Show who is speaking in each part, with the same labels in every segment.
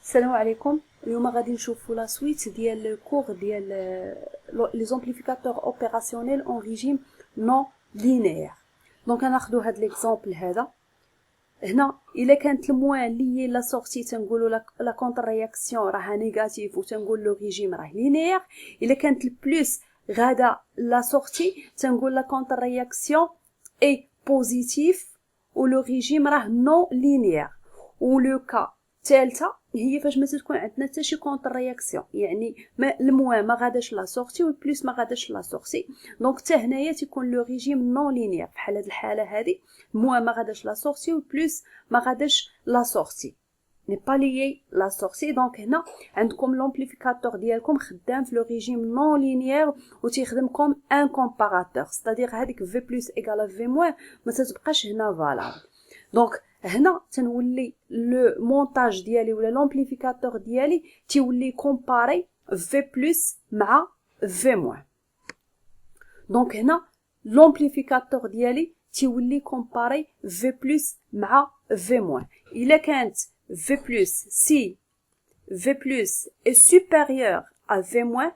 Speaker 1: السلام عليكم. اليوم غادي نشوفوا لا سويت ديال الكور ديال لي زامبليفيكاتور اوبيراسيونيل اون ريجيم نون لينيير. دونك غناخذوا هذا ليكزامبل هذا هنا. الا كانت الموان اللي هي لا سورتي تنقولوا لا كونتر رياكسيون راها نيجاتيف وتنقول لو ريجيم راه لينيير. الا كانت البلس غادا لا سورتي تنقول لا كونتر رياكسيون اي بوزيتيف ولو ريجيم راه نون لينيير. ولو كا الثالثه هي فاش ما تكون عندنا حتى شي كونتر رياكسيون، يعني ما الموان ما غاداش لا سورتي والبلس ما غاداش لا سورتي، دونك حتى هنايا تيكون لو ريجيم نون لينيير. بحال هاد الحاله هادي الموان ما غاداش لا سورتي والبلس ما غاداش لا سورتي، ني با ليي لا سورتي. دونك هنا عندكم لومبليفيكاتور ديالكم خدام في لو ريجيم نون لينيير وتيخدمكم ان كومباراتور، ستادير هذيك في بلس ايكال في موان ما تتبقاش هنا فالابل. دونك هنا تنولي لو مونتاج ديالي ولا لومبليفيكاتور ديالي تيولي كومباري في بلس مع في موان. دونك هنا لومبليفيكاتور ديالي تيولي كومباري في بلس مع في موان. الا كانت في بلس سي في بلس est supérieur à v moins،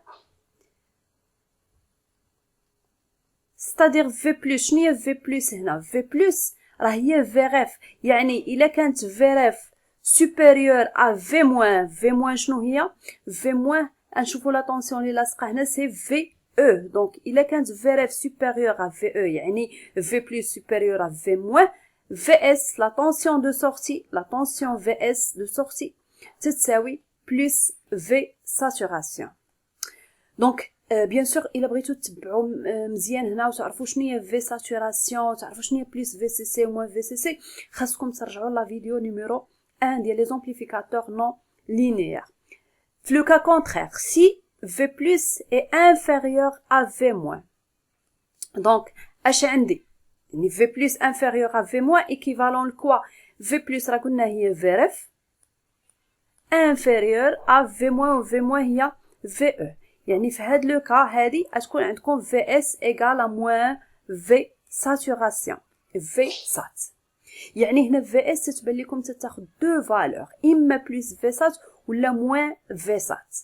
Speaker 1: c'est-à-dire v plus شنو هي v plus هنا؟ v plus راه هي VRF، يعني الا كانت VRF supérieur à v moins، v moins شنو هي؟ v moins نشوفوا لا طونسيون اللي لاصقه هنا سي VE. دونك الا كانت VRF supérieur à VE يعني v plus supérieur à v moins، VS la tension de sortie، la tension VS de sortie تتساوي plus V saturation. دونك بيان سور الا بغيتو تتبعوا مزيان هنا وتعرفوا شنو هي في ساتوراسيون، تعرفوا شنو هي بلس في سي سي و في سي سي، خاصكم ترجعوا لا فيديو نيميرو 1 ديال لي زامبليفيكاتور نون لينيير. في لو كا كونترير سي في بلس اي انفيريور ا في موان، دونك اش عندي؟ يعني في بلس انفيريور ا في موان ايكيفالون لكوا؟ في بلس راه قلنا هي في رف انفيريور ا في موان و في موان هي في او، يعني في هاد لو كا هادي غتكون عندكم في اس ايغال ا موان في ساتوراسيون في سات. يعني هنا في اس تتبان لكم تاخذ دو فالور، اما بلس في سات ولا موان في سات،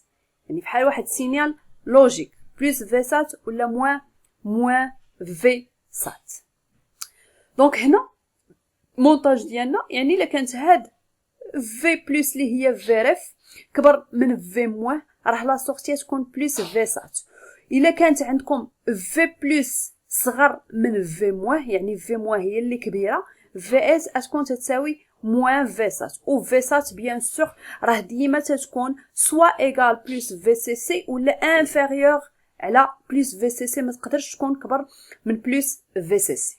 Speaker 1: يعني بحال واحد سينيال لوجيك بلس في سات ولا موان في سات. دونك هنا مونتاج ديالنا، يعني الا كانت هاد في بلس اللي هي في رف كبر من في موان راه لا سورتي تكون بلس في سات. الا كانت عندكم في بلس صغر من في موان يعني في موان هي اللي كبيره، في اس تكون تساوي موان في سات. و في سات بيان سور راه ديما تتكون سوا ايغال بلس في سي سي ولا انفيريور على بلس في سي سي، ما تقدرش تكون كبر من بلس في سي سي.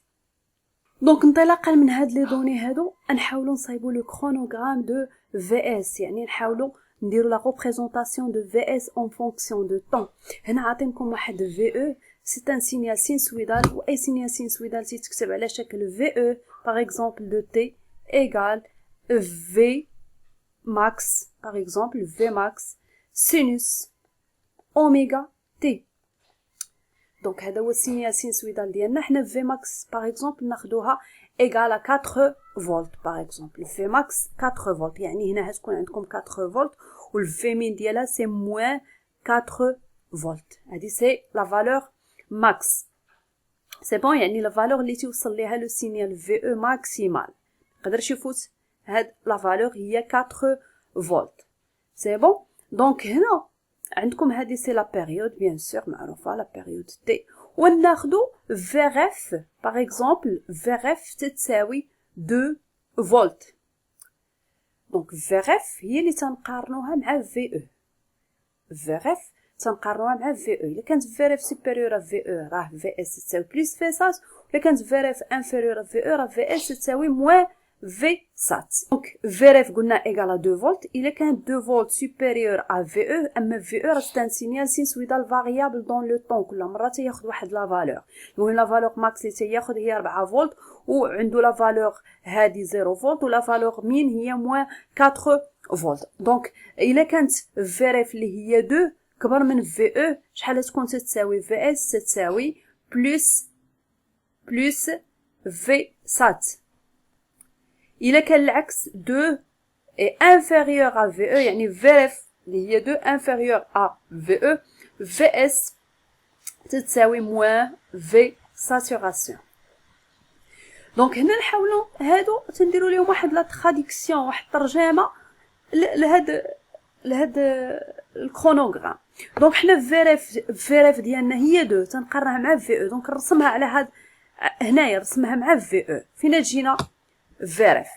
Speaker 1: دونك انطلاقا من هاد لي دوني هادو نحاولوا نصايبوا لو كرونوغرام دو في اس، يعني نحاولوا نديروا لا ريبريزونطاسيون دو في اس اون فونكسيون دو طون. هنا عاطينكم واحد في او سي ان سينيال سينسويدال، و اي سينيال سينسويدال تيتكتب على شكل في او باغ اكزومبل دو تي ايغال في ماكس، باغ اكزومبل في ماكس سينوس اوميغا تي. دونك هذا هو السينيال سينسويدال ديالنا. حنا في ماكس باغ اكزومبل ناخذوها ايغال 4 فولت باغ اكزومبل، في ماكس 4 فولت، يعني هنا غتكون عندكم 4 فولت والفي مين ديالها سي موان 4 فولت. هذه سي لا فالور ماكس، سي بون، يعني لا فالور اللي توصل ليها لو سينيال في او ماكسيمال مقدرش يفوت هاد لا فالور هي 4 فولت، سي بون. دونك هنا عندكم هذه سي لا بيريود بيان سور معروفه، لا بيريود تي، وناخذوا في رف باغ اكزومبل في رف تتساوي 2 فولت. دونك في رف هي اللي تنقارنوها مع في او، في رف تنقارنوها مع في او. الا كانت في رف سوبيريور في او راه في اس تساوي بلس في سات، الا كانت في رف انفيريور في او راه في اس تساوي موان في سات. دونك في رف قلنا ايغال 2 فولت، الا كانت 2 فولت سوبيريور ا في او، اما في او راه سي ان سينيال سينسويدال فاريابل دون لو طون، كل مره تياخذ واحد لا فالور. المهم لا فالور ماكس اللي تياخذ هي 4 فولت، وعنده لا فالور هادي 0 فولت، ولا فالور مين هي موان 4 فولت. دونك الا كانت في رف اللي هي 2 كبر من في او، شحال تكون تتساوي؟ في اس تتساوي بلس في سات. الا كان العكس 2 est inférieur à VE يعني VRF اللي هي 2 inférieur à VE VS تتساوي moins V saturation. دونك هنا نحاولوا هادو تنديروا لهم واحد لا تراديكسيون واحد الترجمه لهاد الكرونوغرام. دونك حنا فيريف ديالنا هي 2 تنقارنها مع في او، دونك نرسمها على هاد هنايا نرسمها مع في او. فين تجينا فيريف؟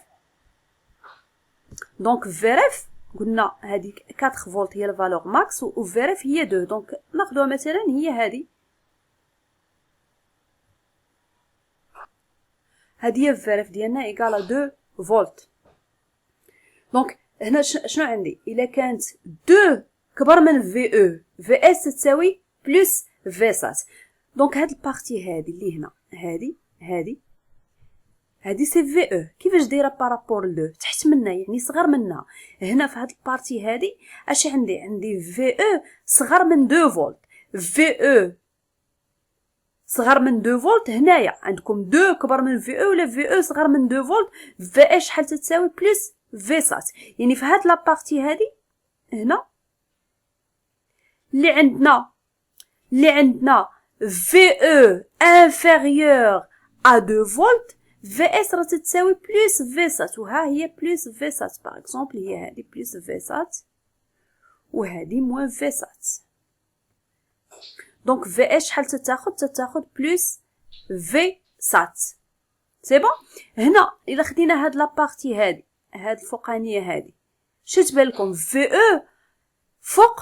Speaker 1: دونك فيريف قلنا هذه 4 فولت هي الفالور ماكس وفيريف هي 2، دونك ناخذوها مثلا هي هذه هي فيريف ديالنا ايكال 2 فولت. دونك هنا شنو عندي؟ الا كانت 2 كبر من في او في اس تساوي بلس في سات. دونك هاد البارتي هادي اللي هنا هادي سي في او كيفاش دايره بارابور ل تحت منا يعني صغر منها. هنا في هاد البارتي هادي اش عندي في او صغر من 2 فولت، في او صغر من 2 فولت. هنايا عندكم 2 كبر من في او ولا في او صغر من 2 فولت، في اش شحال تساوي بلس في سات. يعني في هاد لابارتي هادي هنا اللي عندنا في او انفيريور ا 2 فولت، في اس راه تساوي بلس في سات، وها هي بلس في سات باغ اكزومبل هي هذه بلس في سات وهذه موان في سات. دونك في اس شحال تتاخد بلس في سات. سي بون. هنا الا خدينا هاد لابارتي هاد الفوقانيه هادي شت بالكم في او فوق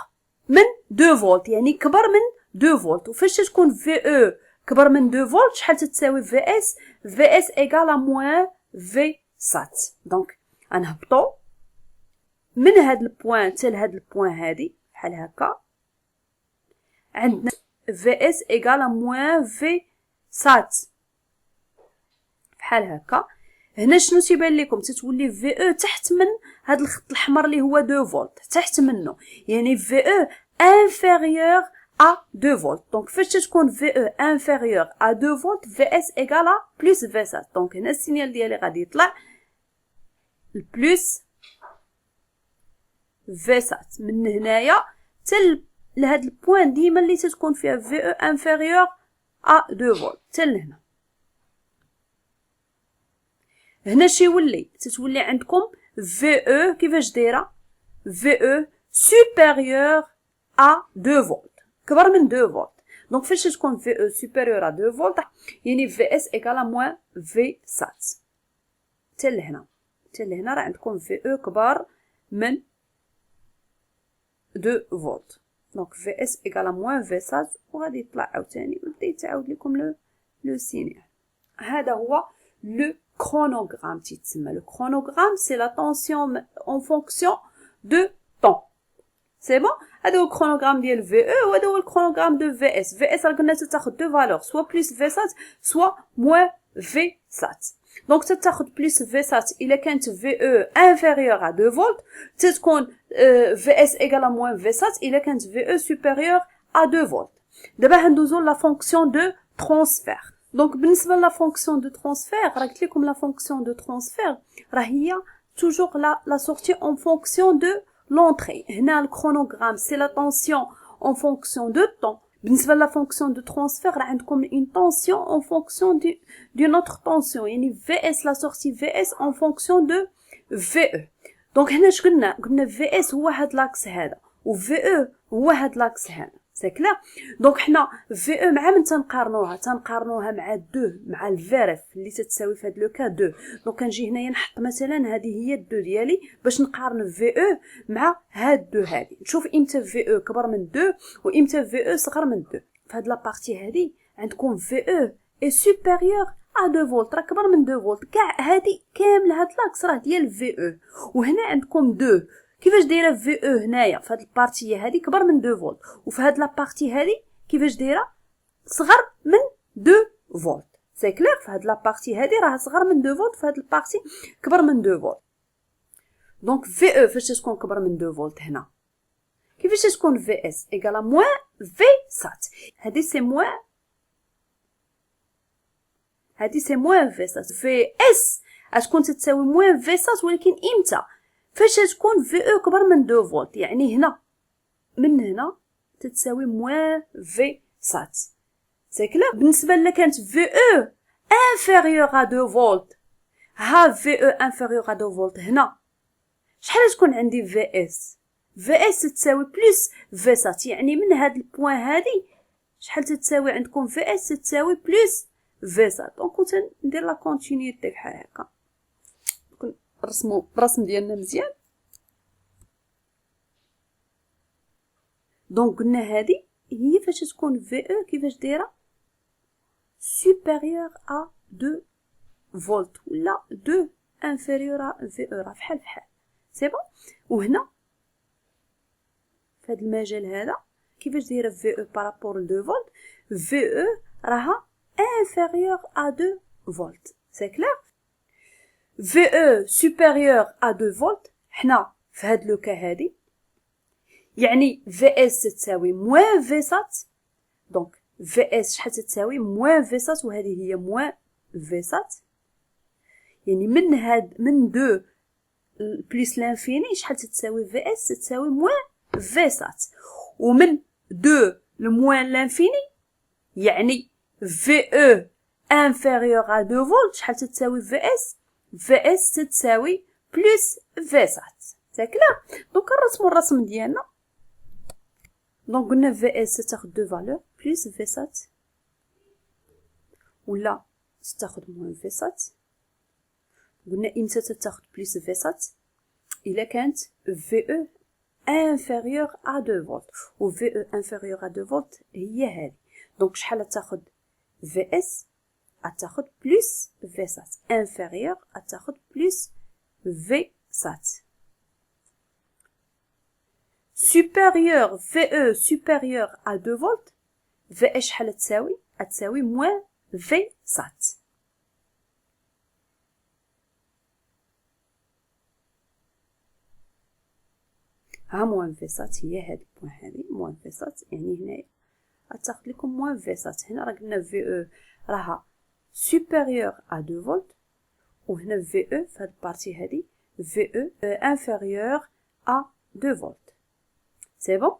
Speaker 1: من 2 فولت يعني كبر من 2 فولت، وفاش تكون في او كبر من 2 فولت شحال تتساوي في اس ايغال موان في سات. دونك غنهبطو من هاد البوين حتى لهاد البوين هادي بحال هكا، عندنا في اس ايغال موان في سات بحال هكا. هنا شنو تيبان لكم؟ تتولي في او تحت من هاد الخط الاحمر اللي هو 2 فولت تحت منه، يعني في او انفيريور ا 2 فولت. دونك فاش تكون في او انفيريور ا 2 فولت في اس ايغال بلس في سات. دونك هنا السينيال ديالي غادي يطلع البلس في سات من هنايا حتى لهاد البوين ديما اللي تتكون فيها في او انفيريور ا 2 فولت حتى لهنا. هنا تتولي عندكم في او كيفاش دايره؟ في او سوبيريور ا 2 فولت كبر من 2 فولت. دونك فاش تكون في او سوبيريور ا 2 فولت يعني في اس ايكال موان في سات. حتى لهنا راه عندكم في او كبر من 2 فولت. دونك في اس ايكال موان في سات، وغادي يطلع عاوتاني ويبدا يتعاود لكم لو سينيال. هذا هو لو chronogramme تيتسمى. لو chronogramme سي لا طونسيون اون فونكسيون دو طون. سي بون. هذا هو الكرونوغرام ديال في او، وهذا هو الكرونوغرام دو في اس. في اس راه قلنا تاخذ دو فالور سوا بلس في سات سوا موان في سات. دونك تاخذ بلس في سات الا كانت في او انفيريور ا 2 فولت، تتكون في اس ايغال موان في سات الا كانت في او سوبيريور ا 2 فولت. دابا غندوزو لا فونكسيون دو ترانسفير. دونك بالنسبه لا فونكسيون دو ترانسفير راه قلت لكم لا فونكسيون دو ترانسفير راه هي توجور لا سورتي اون فونكسيون دو l'entrée. هنا الكرونوغرام سي لا طونسيون اون فونكسيون دو طون. بالنسبه لا فونكسيون دو ترانسفير راه عندكم اون طونسيون اون فونكسيون دون اوتر طونسيون، يعني في اس لا سورتي في اس اون فونكسيون دو في او. دونك هنا اش قلنا في اس هو هاد لاكس هذا وفي او هو هاد لاكس هذا. سي كلير. دونك حنا في او مع من تنقارنوها مع 2 مع الفيريف اللي تتساوي في هاد لو كا 2. دونك كنجي هنايا نحط مثلا هذه هي 2 ديالي باش نقارن في او مع هاد 2 هادي، نشوف امتى في او كبر من 2 وامتى في او صغر من 2. في هاد لابارتي هادي عندكم في او اي سوبيريور ا 2 فولت راه كبر من 2 فولت. كاع هادي كامل هاد لاكس راه ديال في او. وهنا عندكم 2 كيفاش دايره في او هنايا في هاد البارتي هادي كبر من 2 فولت، وفي هاد لابارتي هادي كيفاش دايره صغر من 2 فولت. سي كلير. في هاد لابارتي هادي راه صغر من 2 فولت، في هاد البارتي كبر من 2 فولت. دونك في او فاش تكون كبر من 2 فولت هنا كيفاش تكون في اس ايغال موان في سات. هادي سي موان في سات. في اس غتكون تساوي موان في سات ولكن امتى؟ فاش تكون في او كبر من 2 فولت، يعني هنا من هنا تتساوي موان في سات. سي كلير. بالنسبه لنا كانت في او انفيريور ا 2 فولت، ها في او انفيريور ا 2 فولت، هنا شحال تكون عندي في اس؟ في اس تساوي بلس في سات، يعني من هاد البوان هادي شحال تتساوي عندكم؟ في اس تساوي بلس في سات. دونك كنت ندير لا كونتينيتي بحال هكا، نرسمو الرسم ديالنا مزيان. دونك قلنا هادي هي فاش تكون في او كيفاش دايره supérieur à 2 فولت ولا 2 inférieur à في او، راه فحال فحال. سي بون. وهنا في هذا المجال هذا كيفاش دايره في او بارابور ل 2 فولت؟ في او راها inférieur à 2 فولت. سي كلير. في او supérieur à 2 فولت، حنا في هاد لو كا هادي يعني في اس تساوي موان في سات. دونك في اس شحال تساوي؟ موان في سات، وهذه هي موان في سات. يعني من 2 بلس لانفيني شحال تساوي في اس؟ تساوي موان في سات. ومن 2 لموان لانفيني يعني في او انفيريور ا 2 فولت شحال تساوي في اس؟ في اس تساوي بلس في سات. سي كلير. دونك نرسمو الرسم ديالنا. دونك قلنا في اس تاخد 2 فالور بلس في سات ولا تاخد موان في سات. قلنا امتى تاخد بلس في سات؟ الا كانت في او انفيريور ا 2 فولت، و في او انفيريور ا 2 فولت هي هذه. دونك شحال تاخد في اس؟ تاخد بلس في سات، انفيريور تاخد بلس في سات. supérieur VE supérieur à 2 volts VE شحال تساوي moins V sat. ها moins V sat هي هاد البوان هادي moins V sat، يعني هنايا غتاخد لكم moins V sat. هنا راه قلنا VE راها supérieur à 2 volts، وهنا VE في هاد البارتي هادي VE inférieur à 2 volts. C'est bon.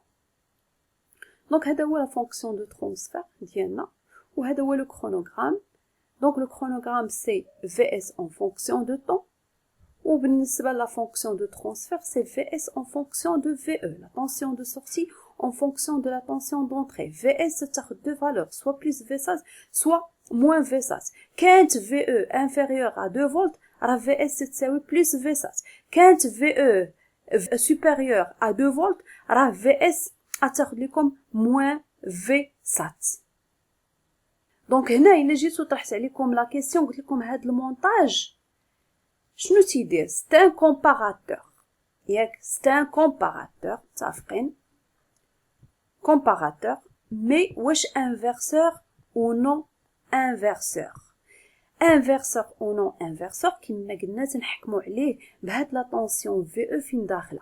Speaker 1: Donc هذا هو la fonction de transfert ديالنا، وهذا هو le chronogramme. Donc le chronogramme c'est Vs en fonction de temps، وبالنسبة la fonction de transfert c'est Vs en fonction de VE, la tension de sortie en fonction de la tension d'entrée. Vs تاخد deux valeurs, soit plus Vsat soit moins Vsat. كانت VE inférieure à 2 volts راه Vs تساوي plus Vsat. كانت VE supérieure à 2 volts راه Vs غتاخد لكم moins Vsat. دونك هنا الا جيتو طرحت عليكم لا كيسيون قلت لكم هاد المونتاج شنو تيدير؟ سي ان كومباراتور، ياك؟ سي ان كومباراتور، متفقين؟ كومباراتور مي واش انفيرسور او نو انفيرسور؟ انفيرسور او نو انفيرسور كيما قلنا تنحكموا عليه بهاد لا طونسيون في او فين داخله.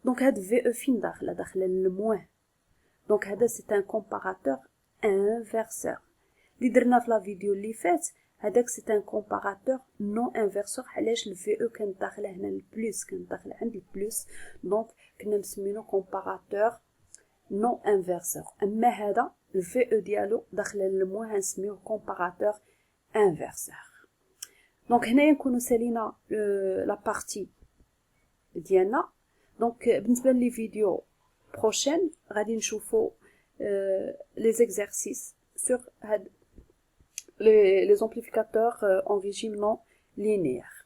Speaker 1: دونك هاد في او فين داخله للموان. دونك هذا سي ان كومباراتور انفيرسور. اللي درنا في لا فيديو اللي فات هذاك سي ان كومباراتور نو انفيرسور. علاش الفي او كانت داخله هنا البلس، كانت داخله عند البلس، دونك كنا مسمينو كومباراتور نو انفيرسور. اما هذا الفي او ديالو داخله للموان هنسميوه كومباراتور انفيرسور. دونك هنايا نكونوا سالينا لا بارتي ديالنا. دونك بالنسبه لي فيديو بروشين غادي نشوفوا لي زيكزارسيس sur les amplificateurs en régime non linéaire.